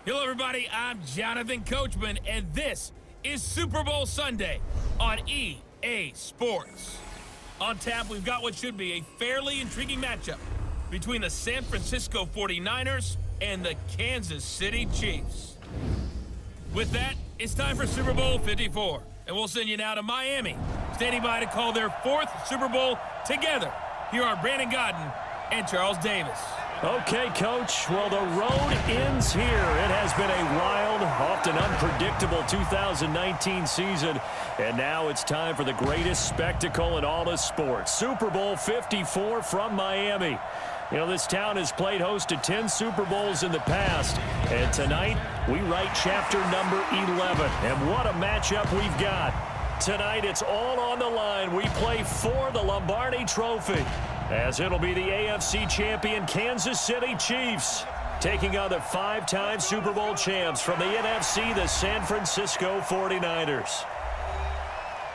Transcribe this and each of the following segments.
Hello, everybody. I'm Jonathan Coachman, and this is Super Bowl Sunday on EA Sports. On tap, we've got what should be a fairly intriguing matchup between the San Francisco 49ers and the Kansas City Chiefs. With that, it's time for Super Bowl 54, and we'll send you now to Miami, standing by to call their fourth Super Bowl together. Here are Brandon Godden and Charles Davis. Okay, Coach. Well, the road ends here. It has been a wild, often unpredictable 2019 season, and now it's time for the greatest spectacle in all of sports. Super Bowl 54 from Miami. You know, this town has played host to 10 Super Bowls in the past, and tonight we write chapter number 11. And what a matchup we've got. Tonight it's all on the line. We play for the Lombardi Trophy, as it'll be the AFC champion Kansas City Chiefs taking on the five-time Super Bowl champs from the NFC, the San Francisco 49ers.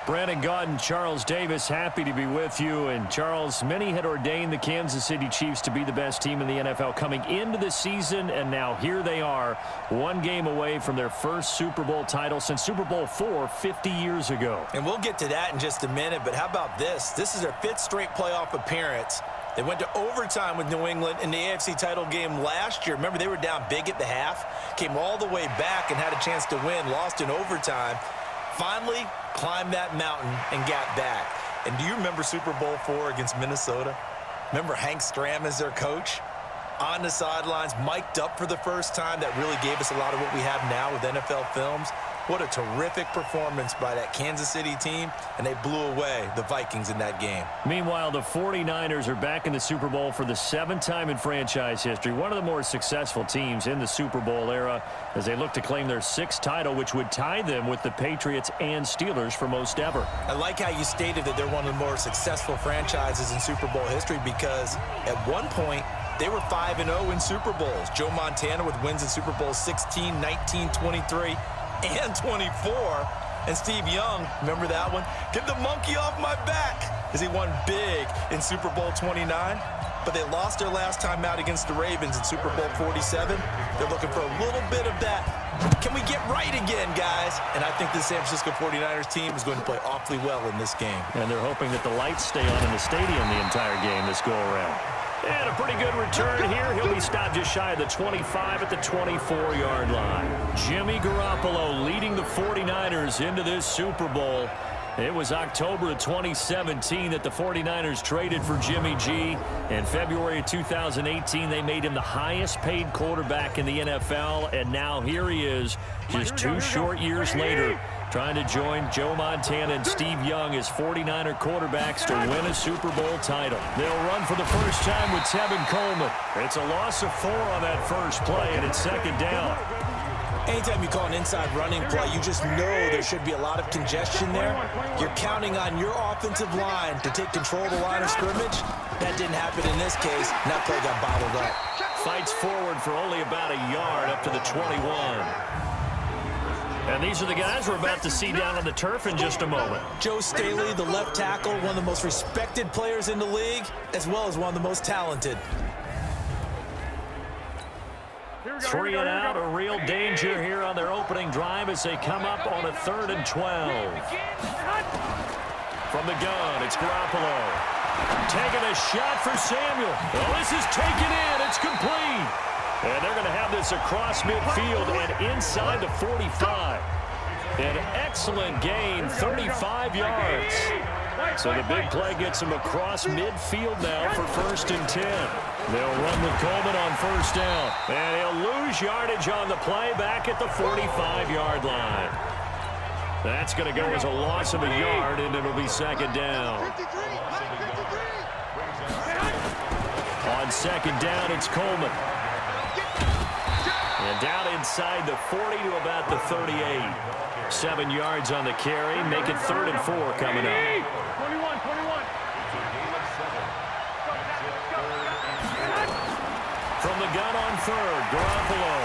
Brandon Godden, Charles Davis, happy to be with you. And Charles, many had ordained the Kansas City Chiefs to be the best team in the NFL coming into the season, and now here they are, one game away from their first Super Bowl title since Super Bowl IV 50 years ago. And we'll get to that in just a minute, but how about this? This is their fifth straight playoff appearance. They went to overtime with New England in the AFC title game last year. Remember, they were down big at the half, came all the way back and had a chance to win, lost in overtime. Finally climbed that mountain and got back. And do you remember Super Bowl IV against Minnesota? Remember Hank Stram as their coach? On the sidelines, mic'd up for the first time. That really gave us a lot of what we have now with NFL films. What a terrific performance by that Kansas City team, and they blew away the Vikings in that game. Meanwhile, the 49ers are back in the Super Bowl for the seventh time in franchise history, one of the more successful teams in the Super Bowl era, as they look to claim their sixth title, which would tie them with the Patriots and Steelers for most ever. I like how you stated that they're one of the more successful franchises in Super Bowl history, because at one point, they were 5-0 in Super Bowls. Joe Montana with wins in Super Bowl 16, 19, 23, and 24. And Steve Young, remember that one? Get the monkey off my back, as he won big in Super Bowl 29. But they lost their last time out against the Ravens in Super Bowl 47. They're looking for a little bit of that. Can we get right again, guys? And I think the San Francisco 49ers team is going to play awfully well in this game. And they're hoping that the lights stay on in the stadium the entire game this go-around. And a pretty good return here. He'll be stopped just shy of the 25 at the 24-yard line. Jimmy Garoppolo leading the 49ers into this Super Bowl. It was October of 2017 that the 49ers traded for Jimmy G. In February of 2018, they made him the highest-paid quarterback in the NFL. And now here he is, just 2 short years later, trying to join Joe Montana and Steve Young as 49er quarterbacks to win a Super Bowl title. They'll run for the first time with Tevin Coleman. It's a loss of 4 on that first play, and it's second down. Anytime you call an inside running play, you just know there should be a lot of congestion there. You're counting on your offensive line to take control of the line of scrimmage. That didn't happen in this case, and that play got bottled up. Fights forward for only about a yard up to the 21. And these are the guys we're about to see down on the turf in just a moment. Joe Staley, the left tackle, one of the most respected players in the league, as well as one of the most talented. 3 and out, a real danger here on their opening drive as they come up on a 3rd and 12. From the gun, it's Garoppolo. Taking a shot for Samuel. Well, this is taken in. It's complete. And they're going to have this across midfield and inside the 45. An excellent gain, 35 yards. So the big play gets them across midfield now for 1st and 10. They'll run with Coleman on 1st down. And he'll lose yardage on the play back at the 45-yard line. That's going to go as a loss of a yard, and it'll be 2nd down. On 2nd down, it's Coleman. And down inside the 40 to about the 38. 7 yards on the carry. Make it 3rd and 4 coming up. 21. From the gun on 3rd, Garoppolo.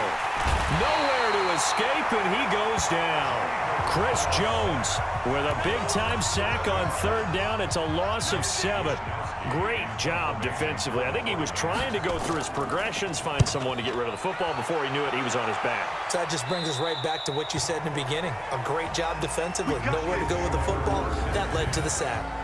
Nowhere to escape, and he goes down. Chris Jones with a big-time sack on third down. It's a loss of 7. Great job defensively. I think he was trying to go through his progressions, find someone to get rid of the football. Before he knew it, he was on his back. So that just brings us right back to what you said in the beginning. A great job defensively. Nowhere to go with the football. That led to the sack.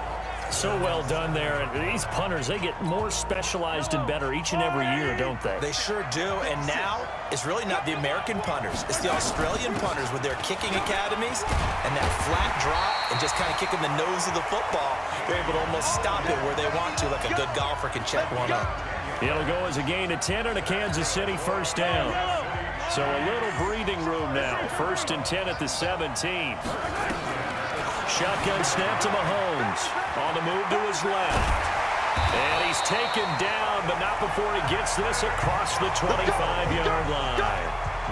So well done there. And these punters, they get more specialized and better each and every year, don't they? They sure do. And now it's really not the American punters. It's the Australian punters with their kicking academies and that flat drop and just kind of kicking the nose of the football. They're able to almost stop it where they want to, like a good golfer can check one up. It'll go as a gain of 10 and a Kansas City first down. So a little breathing room now. 1st and 10 at the 17. Shotgun snap to Mahomes. On the move to his left. And he's taken down, but not before he gets this across the 25-yard line.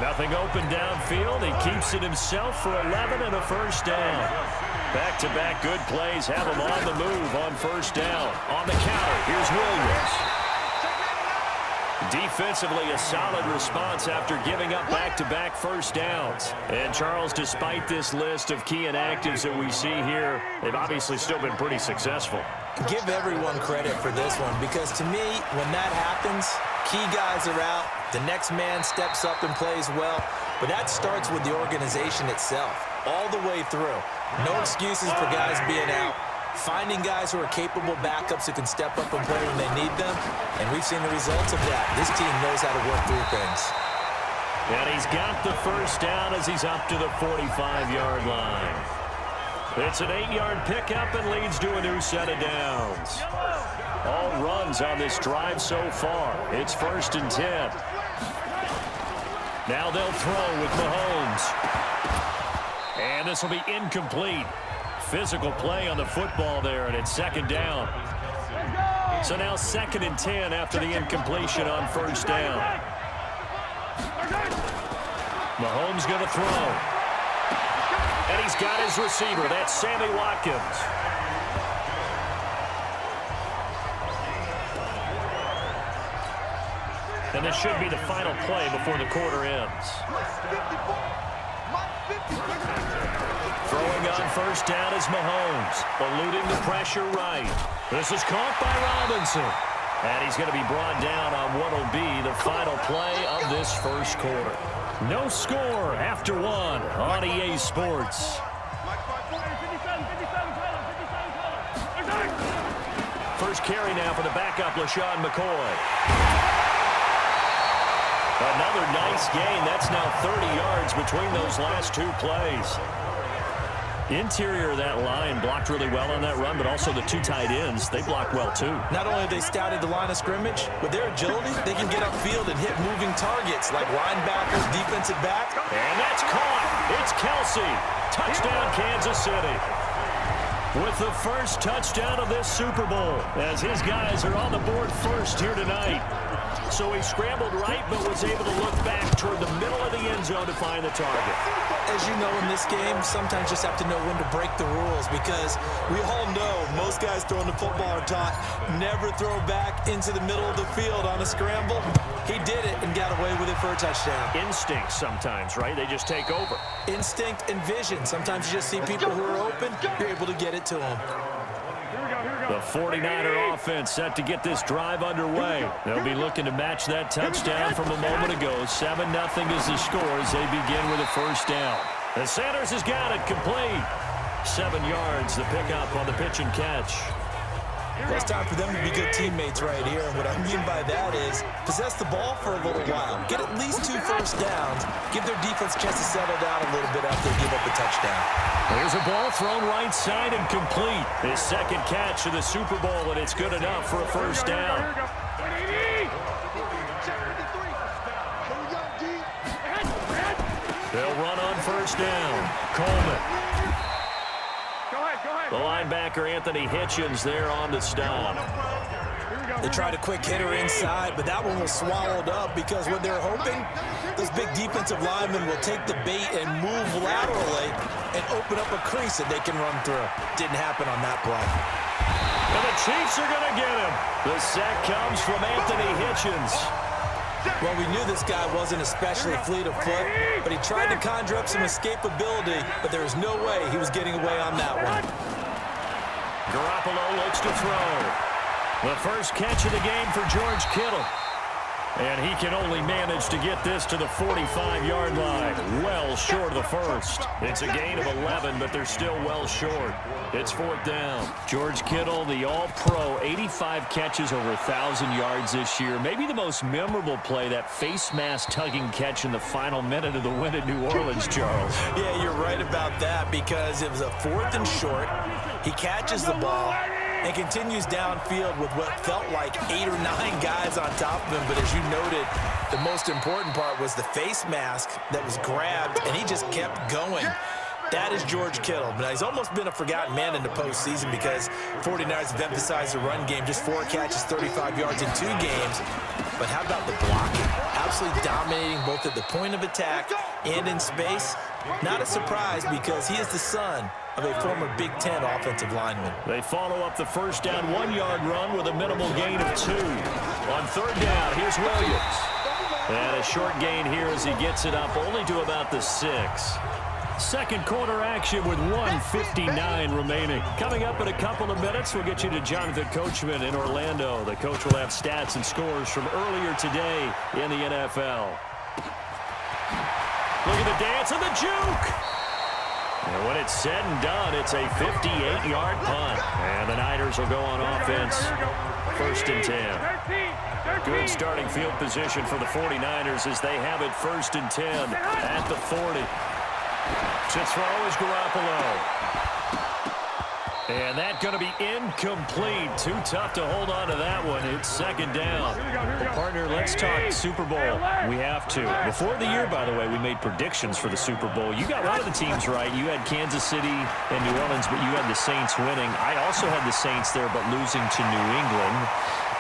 Nothing open downfield. He keeps it himself for 11 and a first down. Back-to-back good plays have him on the move on first down. On the counter, here's Williams. Defensively, a solid response after giving up back-to-back first downs. And, Charles, despite this list of key inactives that we see here, they've obviously still been pretty successful. Give everyone credit for this one because, to me, when that happens, key guys are out, the next man steps up and plays well, but that starts with the organization itself, all the way through. No excuses for guys being out. Finding guys who are capable backups who can step up and play when they need them, and we've seen the results of that. This team knows how to work through things. And he's got the first down as he's up to the 45-yard line. It's an 8-yard pickup and leads to a new set of downs. All runs on this drive so far. It's 1st and 10. Now they'll throw with Mahomes. And this will be incomplete. Physical play on the football there, and it's 2nd down. So now 2nd and 10 after the incompletion on first down. Mahomes going to throw. And he's got his receiver. That's Sammy Watkins. And this should be the final play before the quarter ends. Throwing on first down is Mahomes, eluding the pressure right. This is caught by Robinson. And he's going to be brought down on what will be the final play of this first quarter. No score after 1 on EA Sports. First carry now for the backup, LaShawn McCoy. Another nice gain. That's now 30 yards between those last 2 plays. Interior of that line blocked really well on that run, but also the 2 tight ends, they blocked well too. Not only have they scouted the line of scrimmage, with their agility, they can get upfield and hit moving targets like linebackers, defensive back. And that's caught. It's Kelsey. Touchdown, Kansas City. With the first touchdown of this Super Bowl, as his guys are on the board first here tonight. So he scrambled right, but was able to look back toward the middle of the end zone to find the target. As you know, in this game, sometimes you just have to know when to break the rules because we all know most guys throwing the football are taught never throw back into the middle of the field on a scramble. He did it and got away with it for a touchdown. Instinct sometimes, right? They just take over. Instinct and vision. Sometimes you just see people who are open, you're able to get it to them. The 49er offense set to get this drive underway. They'll be looking to match that touchdown from a moment ago. 7-0 is the score as they begin with a first down. And Sanders has got it complete. 7 yards, the pickup on the pitch and catch. Well, it's time for them to be good teammates right here. And what I mean by that is possess the ball for a little while. Get at least 2 first downs. Give their defense a chance to settle down a little bit after they give up a touchdown. There's a ball thrown right side and complete. His 2nd catch of the Super Bowl, and it's good enough for a first down. They'll run on first down. Coleman. The linebacker, Anthony Hitchens, there on the stop. They tried a quick hitter inside, but that one was swallowed up because what they're hoping, those big defensive linemen will take the bait and move laterally and open up a crease that they can run through. Didn't happen on that play. And the Chiefs are going to get him. The sack comes from Anthony Hitchens. Well, we knew this guy wasn't especially fleet of foot, but he tried to conjure up some escapability, but there was no way he was getting away on that one. Garoppolo looks to throw. The first catch of the game for George Kittle. And he can only manage to get this to the 45-yard line. Well short of the first. It's a gain of 11, but they're still well short. It's 4th down. George Kittle, the all-pro, 85 catches, over 1,000 yards this year. Maybe the most memorable play, that face mask tugging catch in the final minute of the win at New Orleans, Charles. Yeah, you're right about that, because it was a 4th and short. He catches the ball and continues downfield with what felt like 8 or 9 guys on top of him. But as you noted, the most important part was the face mask that was grabbed, and he just kept going. That is George Kittle. But he's almost been a forgotten man in the postseason because 49ers have emphasized the run game. Just 4 catches, 35 yards in 2 games. But how about the blocking? Absolutely dominating both at the point of attack and in space. Not a surprise, because he is the son of a former Big Ten offensive lineman. They follow up the first down 1-yard run with a minimal gain of 2. On 3rd down, here's Williams. And a short gain here as he gets it up only to about the 6. Second quarter action with 1:59 remaining. Coming up in a couple of minutes, we'll get you to Jonathan Coachman in Orlando. The coach will have stats and scores from earlier today in the NFL. Look at the dance and the juke. And when it's said and done, it's a 58-yard punt. And the Niners will go on offense, 1st and 10. Good starting field position for the 49ers as they have it 1st and 10 at the 40. To throw is Garoppolo. And that's going to be incomplete. Too tough to hold on to that one. It's 2nd down. Well, partner, let's talk Super Bowl. We have to. Before the year, by the way, we made predictions for the Super Bowl. You got one of the teams right. You had Kansas City and New Orleans, but you had the Saints winning. I also had the Saints there, but losing to New England.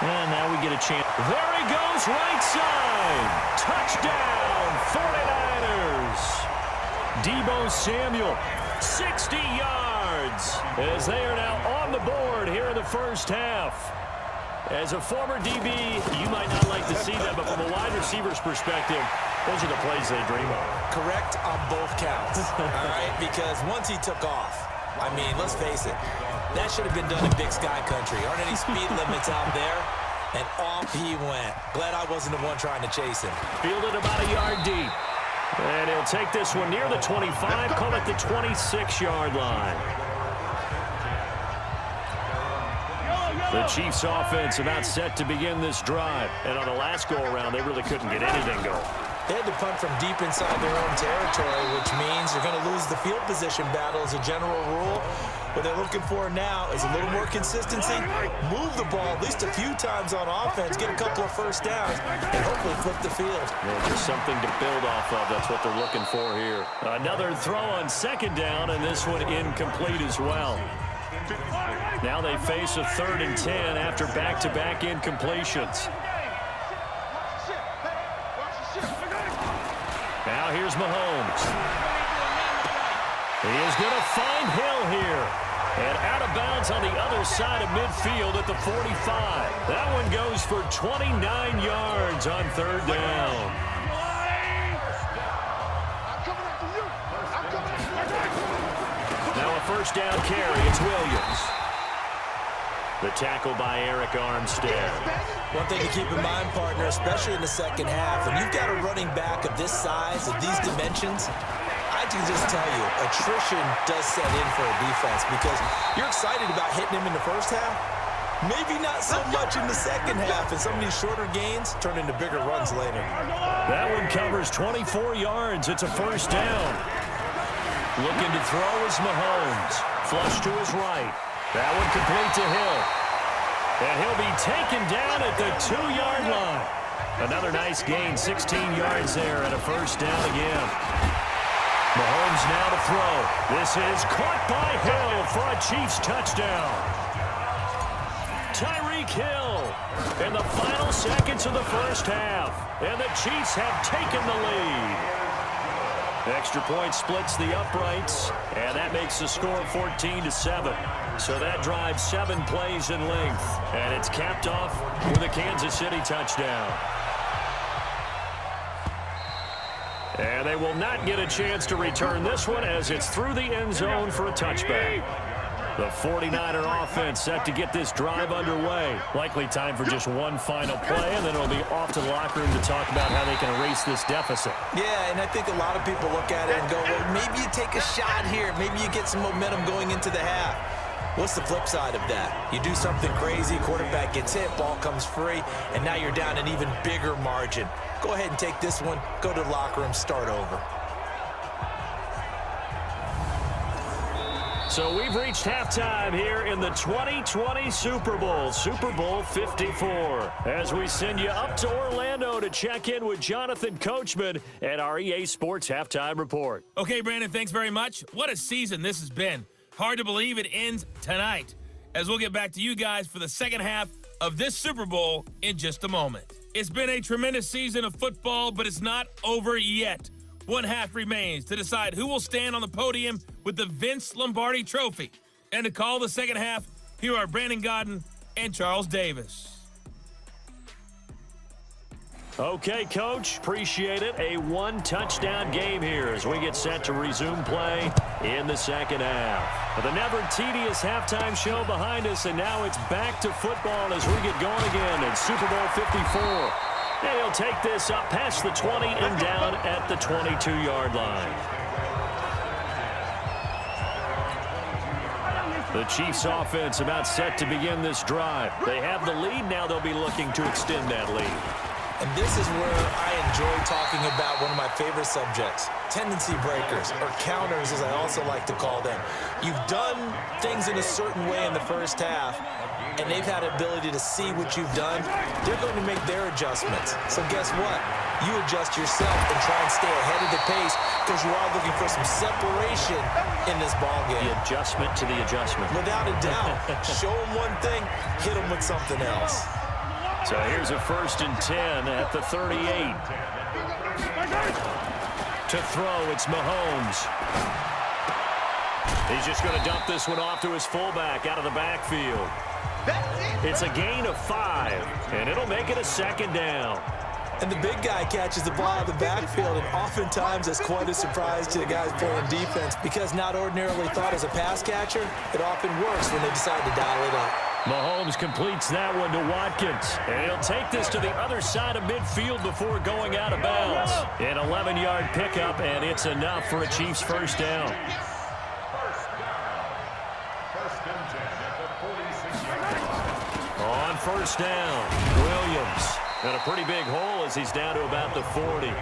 And now we get a chance. There he goes, right side. Touchdown, 49ers. Deebo Samuel, 60 yards, as they are now on the board here in the first half. As a former DB, you might not like to see that, but from a wide receiver's perspective, those are the plays they dream of. Correct on both counts, all right? Because once he took off, I mean, let's face it, that should have been done in Big Sky Country. Aren't any speed limits out there? And off he went. Glad I wasn't the one trying to chase him. Fielded about a yard deep. And he'll take this one near the 25, call it the 26-yard line. The Chiefs' offense about set to begin this drive. And on the last go-around, they really couldn't get anything going. They had to punt from deep inside their own territory, which means they're going to lose the field position battle as a general rule. What they're looking for now is a little more consistency, move the ball at least a few times on offense, get a couple of first downs, and hopefully flip the field. Yeah, just something to build off of. That's what they're looking for here. Another throw on 2nd down, and this one incomplete as well. Now they face a 3rd and 10 after back-to-back incompletions. Now here's Mahomes. He is going to find Hill here. And out of bounds on the other side of midfield at the 45. That one goes for 29 yards on 3rd down. Now a 1st down carry. It's Williams. The tackle by Eric Armstead. One thing to keep in mind, partner, especially in the second half, when you've got a running back of this size, of these dimensions, I can just tell you, attrition does set in for a defense because you're excited about hitting him in the first half. Maybe not so much in the second half, and some of these shorter gains turn into bigger runs later. That one covers 24 yards. It's a 1st down. Looking to throw is Mahomes. Flush to his right. That one complete to Hill. And he'll be taken down at the 2-yard line. Another nice gain, 16 yards there, and a 1st down again. Mahomes now to throw. This is caught by Hill for a Chiefs touchdown. Tyreek Hill in the final seconds of the first half. And the Chiefs have taken the lead. Extra point splits the uprights, and that makes the score 14-7. So that drives 7 plays in length, and it's capped off with a Kansas City touchdown. And they will not get a chance to return this one as it's through the end zone for a touchback. The 49er offense set to get this drive underway. Likely time for just one final play, and then it'll be off to the locker room to talk about how they can erase this deficit. Yeah, and I think a lot of people look at it and go, well, maybe you take a shot here. Maybe you get some momentum going into the half. What's the flip side of that? You do something crazy, quarterback gets hit, ball comes free, and now you're down an even bigger margin. Go ahead and take this one, go to the locker room, start over. So we've reached halftime here in the 2020 Super Bowl, Super Bowl 54. As we send you up to Orlando to check in with Jonathan Coachman and our EA Sports Halftime Report. Okay, Brandon, thanks very much. What a season this has been. Hard to believe it ends tonight, as we'll get back to you guys for the second half of this Super Bowl in just a moment. It's been a tremendous season of football, but it's not over yet. One half remains to decide who will stand on the podium with the Vince Lombardi Trophy. And to call the second half, here are Brandon Godden and Charles Davis. Okay, Coach, appreciate it. A one-touchdown game here as we get set to resume play in the second half. But the never-tedious halftime show behind us, and now it's back to football as we get going again in Super Bowl 54. And he'll take this up past the 20 and down at the 22-yard line. The Chiefs offense about set to begin this drive. They have the lead. Now they'll be looking to extend that lead. And this is where I enjoy talking about one of my favorite subjects, tendency breakers, or counters as I also like to call them. You've done things in a certain way in the first half, and they've had the ability to see what you've done. They're going to make their adjustments. So guess what? You adjust yourself and try and stay ahead of the pace because you are looking for some separation in this ballgame. The adjustment to the adjustment. Without a doubt. Show them one thing, hit them with something else. So here's a 1st and 10 at the 38. To throw, it's Mahomes. He's just going to dump this one off to his fullback out of the backfield. It's a gain of 5, and it'll make it a 2nd down. And the big guy catches the ball out of the backfield, and oftentimes that's quite a surprise to the guys playing defense because not ordinarily thought as a pass catcher, it often works when they decide to dial it up. Mahomes completes that one to Watkins. And he'll take this to the other side of midfield before going out of bounds. An 11-yard pickup, and it's enough for a Chiefs first down. On first down, Williams. And a pretty big hole as he's down to about the 40.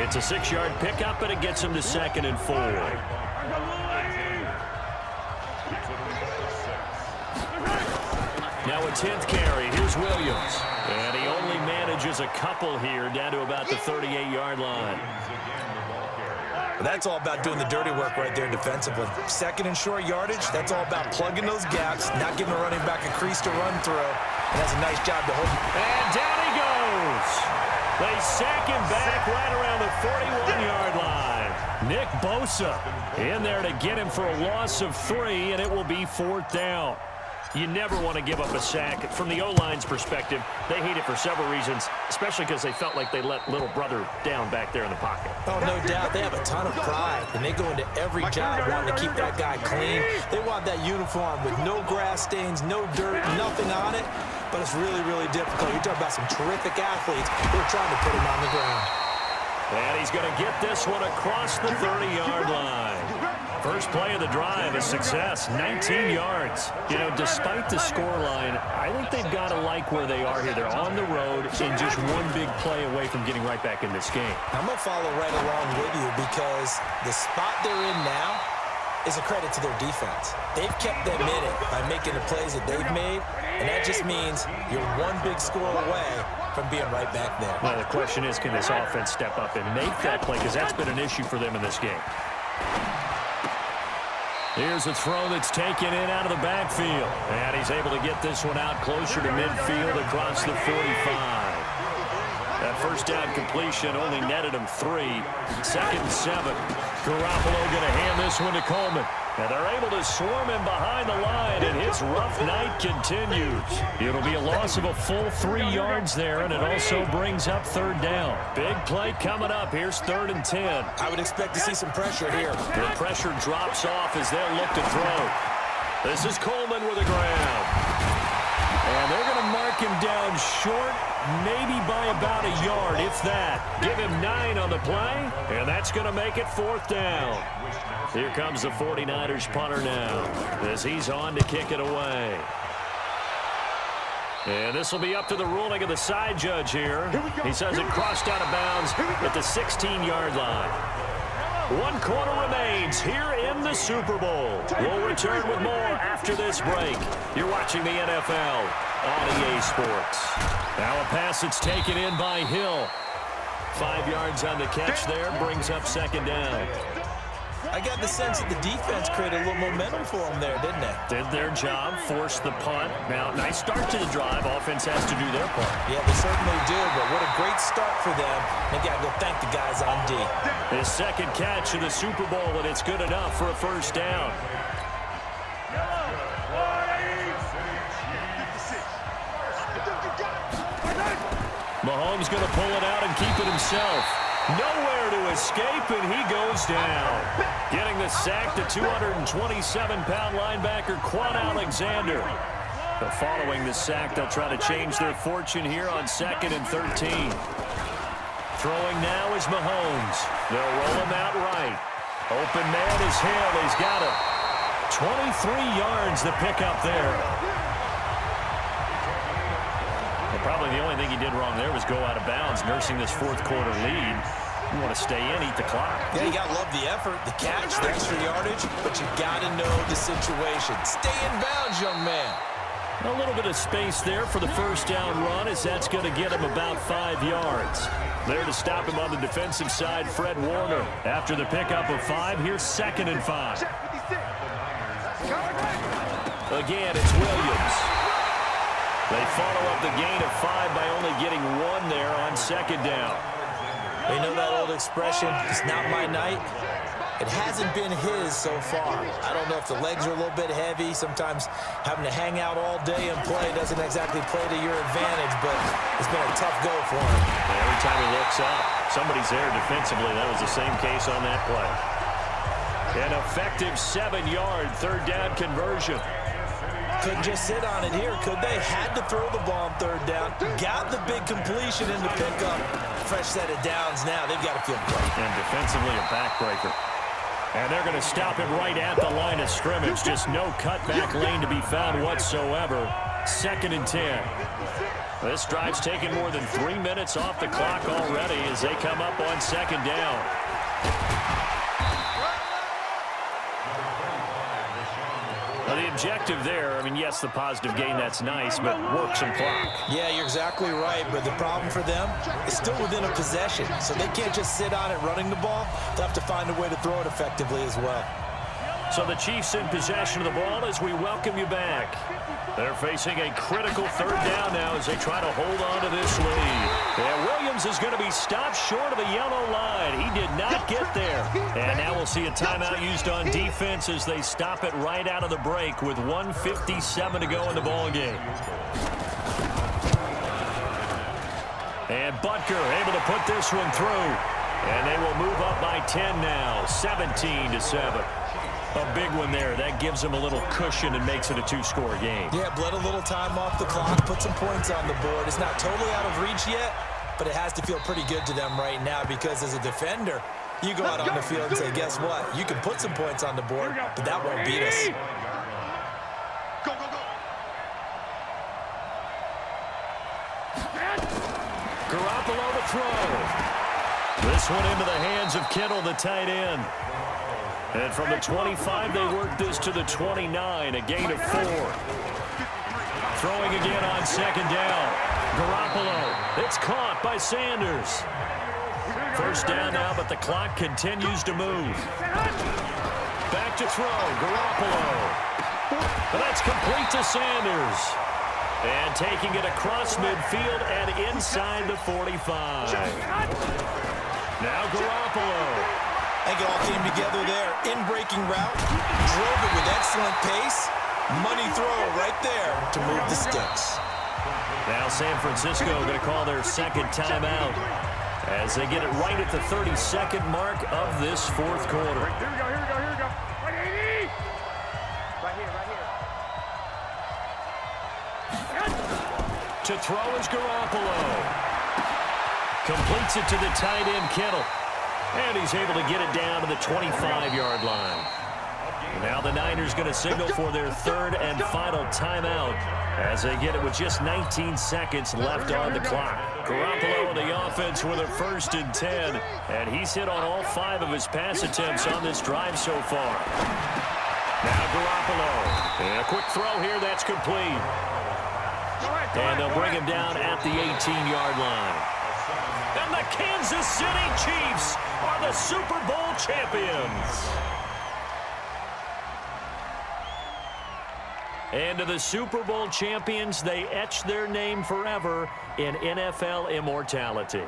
It's a 6-yard pickup, and it gets him to 2nd and 4. Now a 10th carry. Here's Williams. And he only manages a couple here down to about the 38-yard line. Well, that's all about doing the dirty work right there defensively. 2nd and short yardage, that's all about plugging those gaps, not giving a running back a crease to run through. And that's a nice job to hold. And down he goes. They sack him back right around the 41-yard line. Nick Bosa in there to get him for a loss of 3, and it will be 4th down. You never want to give up a sack. From the O-line's perspective, they hate it for several reasons, especially because they felt like they let little brother down back there in the pocket. Oh, no doubt. They have a ton of pride, and they go into every job wanting to keep that guy clean. They want that uniform with no grass stains, no dirt, nothing on it, but it's really, really difficult. You're talking about some terrific athletes who are trying to put him on the ground. And he's going to get this one across the 30-yard line. First play of the drive, a success, 19 yards. You know, despite the scoreline, I think they've got to like where they are here. They're on the road and just one big play away from getting right back in this game. I'm going to follow right along with you because the spot they're in now is a credit to their defense. They've kept them in it by making the plays that they've made, and that just means you're one big score away from being right back there. Well, the question is, can this offense step up and make that play? Because that's been an issue for them in this game. Here's a throw that's taken in out of the backfield. And he's able to get this one out closer to midfield across the 45. That first down completion only netted him 3. 2nd and 7. Garoppolo going to hand this one to Coleman. And they're able to swarm him behind the line, and his rough night continues. It'll be a loss of a full 3 yards there, and it also brings up third down. Big play coming up. Here's 3rd and 10. I would expect to see some pressure here. The pressure drops off as they'll look to throw. This is Coleman with a grab. And they're going to mark him down short, maybe by about a yard, if that. Give him 9 on the play, and that's going to make it 4th down. Here comes the 49ers punter now as he's on to kick it away. And this will be up to the ruling of the side judge here. He says it crossed out of bounds at the 16-yard line. 1 quarter remains here in the Super Bowl. We'll return with more after this break. You're watching the NFL on EA Sports. Now a pass that's taken in by Hill. 5 yards on the catch there, brings up 2nd down. I got the sense that the defense created a little momentum for them there, didn't they? Did their job, forced the punt. Now, nice start to the drive. Offense has to do their part. Yeah, they certainly do, but what a great start for them. They got to go thank the guys on D. His 2nd catch of the Super Bowl, and it's good enough for a 1st down. Mahomes going to pull it out and keep it himself. Nowhere to escape, and he goes down. Getting the sack, the 227-pound linebacker, Quan Alexander. But following the sack, they'll try to change their fortune here on 2nd and 13. Throwing now is Mahomes. They'll roll him out right. Open man is Hill. He's got it. 23 yards the pickup there. Well, probably the only thing he did wrong there was go out of bounds, nursing this 4th quarter lead. You want to stay in, eat the clock. Yeah, you got to love the effort, the catch, the extra yardage, but you got to know the situation. Stay in bounds, young man. A little bit of space there for the 1st down run, as that's going to get him about 5 yards. There to stop him on the defensive side, Fred Warner. After the pickup of 5, here's 2nd and 5. Again, it's Williams. They follow up the gain of 5 by only getting 1 there on 2nd down. You know that old expression, it's not my night? It hasn't been his so far. I don't know if the legs are a little bit heavy. Sometimes having to hang out all day and play doesn't exactly play to your advantage, but it's been a tough go for him. Every time he looks up, somebody's there defensively. That was the same case on that play. An effective 7-yard 3rd down conversion. Couldn't just sit on it here, could they? Had to throw the ball on 3rd down. Got the big completion in the pickup. Fresh set of downs now. They've got to feel great. And defensively a backbreaker. And they're going to stop him right at the line of scrimmage. Just no cutback lane to be found whatsoever. 2nd and 10. This drive's taken more than 3 minutes off the clock already as they come up on 2nd down. Well, the objective there, I mean, yes, the positive gain, that's nice, but work some clock. Yeah, you're exactly right, but the problem for them is still within a possession, so they can't just sit on it running the ball. They'll have to find a way to throw it effectively as well. So the Chiefs in possession of the ball as we welcome you back. They're facing a critical 3rd down now as they try to hold on to this lead. And Williams is going to be stopped short of the yellow line. He did not get there. And now we'll see a timeout used on defense as they stop it right out of the break with 1:57 to go in the ballgame. And Butker able to put this one through. And they will move up by 10 now, 17-7. A big one there. That gives them a little cushion and makes it a 2-score game. Yeah, bled a little time off the clock, put some points on the board. It's not totally out of reach yet, but it has to feel pretty good to them right now because as a defender, you go out on the field and say, guess what? You can put some points on the board, but that won't beat us. Go, go, go. Garoppolo to throw. This one into the hands of Kittle, the tight end. And from the 25, they work this to the 29, a gain of 4. Throwing again on 2nd down. Garoppolo, it's caught by Sanders. 1st down now, but the clock continues to move. Back to throw, Garoppolo. But that's complete to Sanders. And taking it across midfield and inside the 45. Now Garoppolo. I think it all came together there. In-breaking route, drove it with excellent pace. Money throw right there to move the sticks. Now San Francisco going to call their second timeout as they get it right at the 30-second mark of this fourth quarter. Here we go, here we go, here we go. Right here, right here. To throw is Garoppolo. Completes it to the tight end, Kittle. And he's able to get it down to the 25-yard line. Now the Niners going to signal for their third and final timeout as they get it with just 19 seconds left on the clock. Garoppolo and the offense with a 1st and 10. And he's hit on all 5 of his pass attempts on this drive so far. Now Garoppolo. And a quick throw here that's complete. And they'll bring him down at the 18-yard line. And the Kansas City Chiefs are the Super Bowl champions. And to the Super Bowl champions, they etch their name forever in NFL immortality.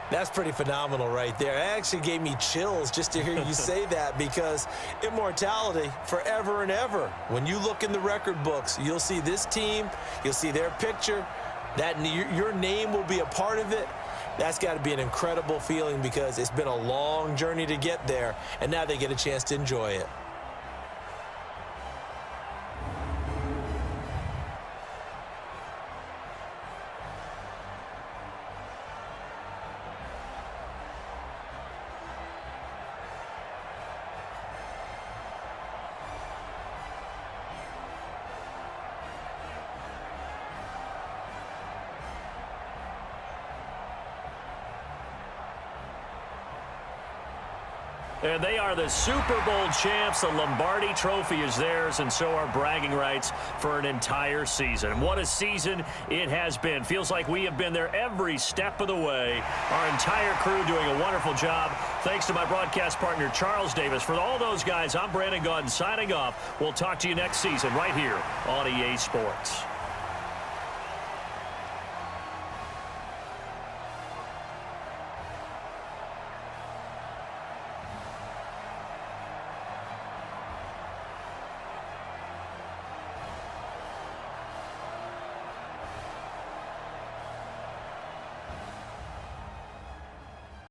That's pretty phenomenal right there. It actually gave me chills just to hear you say that, because immortality forever and ever. When you look in the record books, you'll see this team, you'll see their picture, that your name will be a part of it. That's got to be an incredible feeling, because it's been a long journey to get there, and now they get a chance to enjoy it. And they are the Super Bowl champs. The Lombardi Trophy is theirs, and so are bragging rights for an entire season. What a season it has been. Feels like we have been there every step of the way. Our entire crew doing a wonderful job. Thanks to my broadcast partner, Charles Davis. For all those guys, I'm Brandon Gaudin signing off. We'll talk to you next season right here on EA Sports.